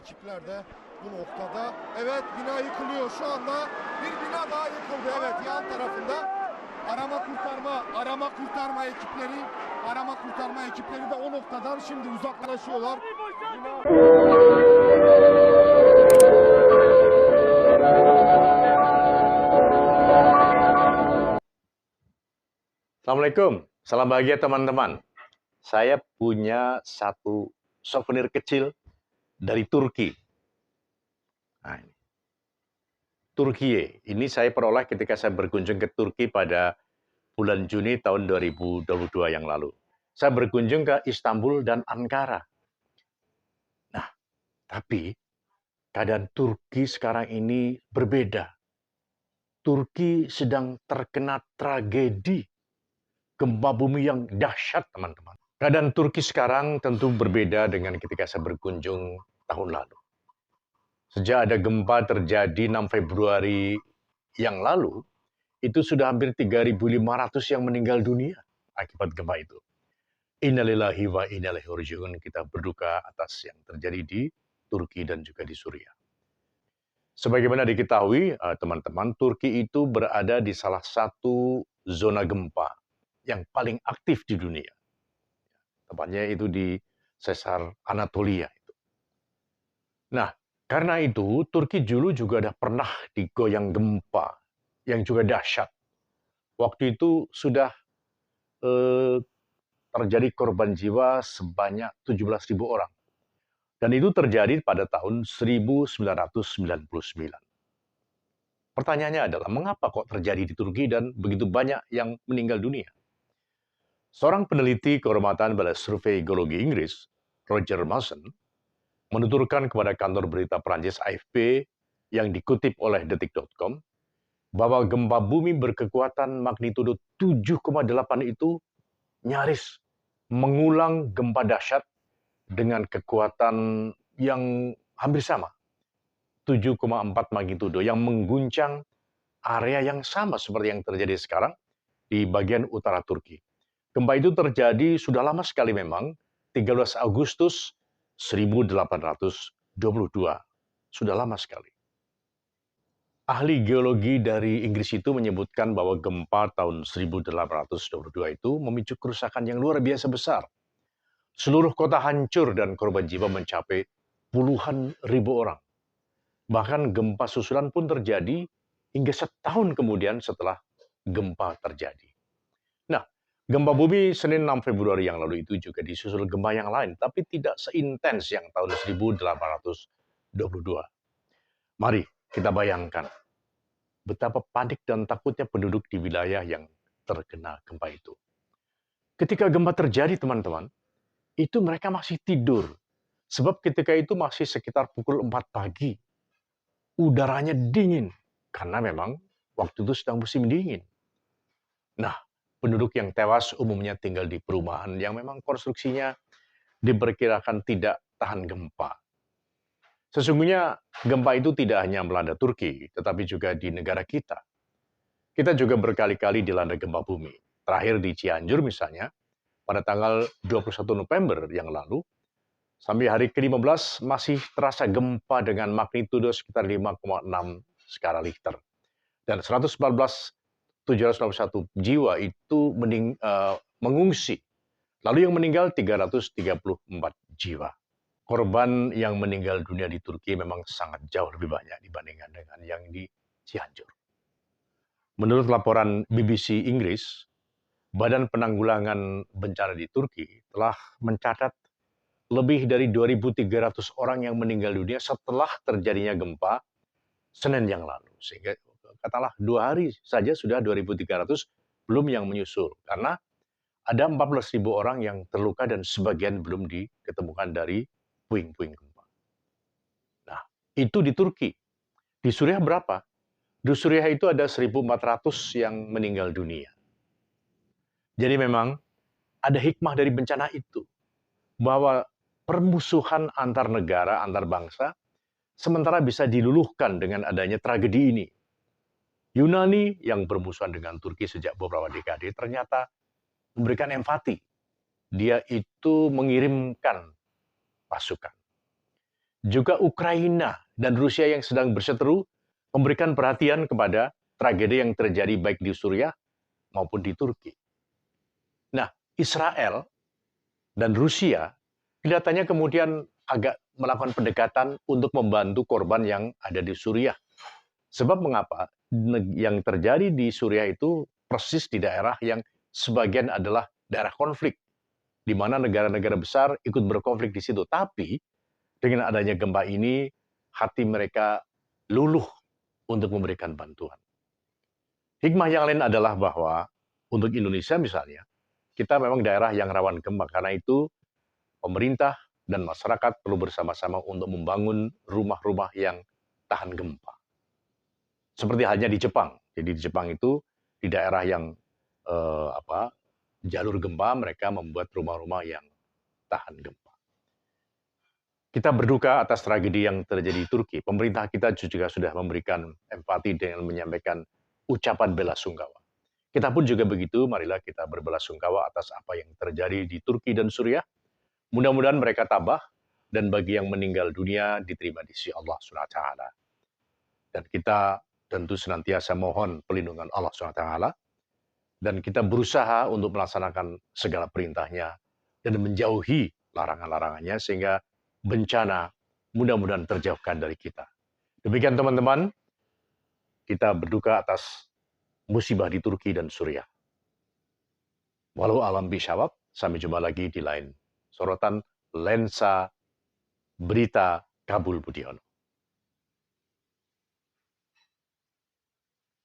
ekipler de bu noktada. Evet, bina yıkılıyor şu anda. Bir bina daha yıkıldı. Evet, yan tarafında arama kurtarma ekipleri de o noktadan şimdi uzaklaşıyorlar. Assalamualaikum, salam bahagia teman-teman. Saya punya satu souvenir kecil dari Turki. Nah, ini. Turkiye, ini saya peroleh ketika saya berkunjung ke Turki pada bulan Juni tahun 2022 yang lalu. Saya berkunjung ke Istanbul dan Ankara. Nah, tapi keadaan Turki sekarang ini berbeda. Turki sedang terkena tragedi gempa bumi yang dahsyat, teman-teman. Keadaan Turki sekarang tentu berbeda dengan ketika saya berkunjung tahun lalu. Sejak ada gempa terjadi 6 Februari yang lalu, itu sudah hampir 3.500 yang meninggal dunia akibat gempa itu. Innalillahi wa inna ilaihi raji'un, kita berduka atas yang terjadi di Turki dan juga di Suriah. Sebagaimana diketahui, teman-teman, Turki itu berada di salah satu zona gempa yang paling aktif di dunia. Tepatnya itu di sesar Anatolia. Nah, karena itu Turki dulu juga ada pernah digoyang gempa yang juga dahsyat. Waktu itu sudah terjadi korban jiwa sebanyak 17.000 orang. Dan itu terjadi pada tahun 1999. Pertanyaannya adalah, mengapa kok terjadi di Turki dan begitu banyak yang meninggal dunia? Seorang peneliti kehormatan pada survei geologi Inggris, Roger Mason, menuturkan kepada kantor berita Prancis AFP yang dikutip oleh detik.com bahwa gempa bumi berkekuatan magnitudo 7,8 itu nyaris mengulang gempa dahsyat dengan kekuatan yang hampir sama, 7,4 magnitudo, yang mengguncang area yang sama seperti yang terjadi sekarang di bagian utara Turki. Gempa itu terjadi sudah lama sekali memang, 13 Agustus 1822. Sudah lama sekali. Ahli geologi dari Inggris itu menyebutkan bahwa gempa tahun 1822 itu memicu kerusakan yang luar biasa besar. Seluruh kota hancur dan korban jiwa mencapai puluhan ribu orang. Bahkan gempa susulan pun terjadi hingga setahun kemudian setelah gempa terjadi. Nah, gempa bumi Senin 6 Februari yang lalu itu juga disusul gempa yang lain, tapi tidak seintens yang tahun 1822. Mari kita bayangkan betapa panik dan takutnya penduduk di wilayah yang terkena gempa itu. Ketika gempa terjadi, teman-teman, itu mereka masih tidur. Sebab ketika itu masih sekitar pukul 4 pagi. Udaranya dingin, karena memang waktu itu sedang musim dingin. Nah, penduduk yang tewas umumnya tinggal di perumahan yang memang konstruksinya diperkirakan tidak tahan gempa. Sesungguhnya gempa itu tidak hanya melanda Turki, tetapi juga di negara kita. Kita juga berkali-kali dilanda gempa bumi. Terakhir di Cianjur misalnya, pada tanggal 21 November yang lalu, sampai hari ke-15 masih terasa gempa dengan magnitudo sekitar 5,6 skala Richter. Dan 114.761 jiwa itu mengungsi. Lalu yang meninggal 334 jiwa. Korban yang meninggal dunia di Turki memang sangat jauh lebih banyak dibandingkan dengan yang di Cianjur. Menurut laporan BBC Inggris, Badan Penanggulangan Bencana di Turki telah mencatat lebih dari 2.300 orang yang meninggal dunia setelah terjadinya gempa Senin yang lalu. Sehingga katakanlah 2 hari saja sudah 2.300, belum yang menyusul. Karena ada 14.000 orang yang terluka dan sebagian belum diketemukan dari puing-puing gempa. Nah, itu di Turki. Di Suriah berapa? Di Suriah itu ada 1.400 yang meninggal dunia. Jadi memang ada hikmah dari bencana itu. Bahwa permusuhan antar negara, antar bangsa, sementara bisa diluluhkan dengan adanya tragedi ini. Yunani yang bermusuhan dengan Turki sejak beberapa dekade ternyata memberikan empati. Dia itu mengirimkan pasukan. juga Ukraina dan Rusia yang sedang berseteru memberikan perhatian kepada tragedi yang terjadi baik di Suriah maupun di Turki. Nah, Israel dan Rusia kelihatannya kemudian agak melakukan pendekatan untuk membantu korban yang ada di Suriah. Sebab mengapa? Yang terjadi di Suriah itu persis di daerah yang sebagian adalah daerah konflik, di mana negara-negara besar ikut berkonflik di situ. Tapi dengan adanya gempa ini, hati mereka luluh untuk memberikan bantuan. Hikmah yang lain adalah bahwa untuk Indonesia misalnya, kita memang daerah yang rawan gempa. Karena itu pemerintah dan masyarakat perlu bersama-sama untuk membangun rumah-rumah yang tahan gempa. Seperti halnya di Jepang. Jadi di Jepang itu di daerah yang jalur gempa mereka membuat rumah-rumah yang tahan gempa. Kita berduka atas tragedi yang terjadi di Turki. Pemerintah kita juga sudah memberikan empati dengan menyampaikan ucapan belasungkawa. Kita pun juga begitu, marilah kita berbelasungkawa atas apa yang terjadi di Turki dan Suriah. Mudah-mudahan mereka tabah, dan bagi yang meninggal dunia diterima di sisi Allah SWT. Dan kita tentu senantiasa mohon pelindungan Allah SWT, dan kita berusaha untuk melaksanakan segala perintahnya dan menjauhi larangan-larangannya sehingga bencana mudah-mudahan terjauhkan dari kita. Demikian teman-teman, kita berduka atas musibah di Turki dan Suriah. Walau alam bisyawab, sampai jumpa lagi di lain sorotan lensa berita Kabul Budiono.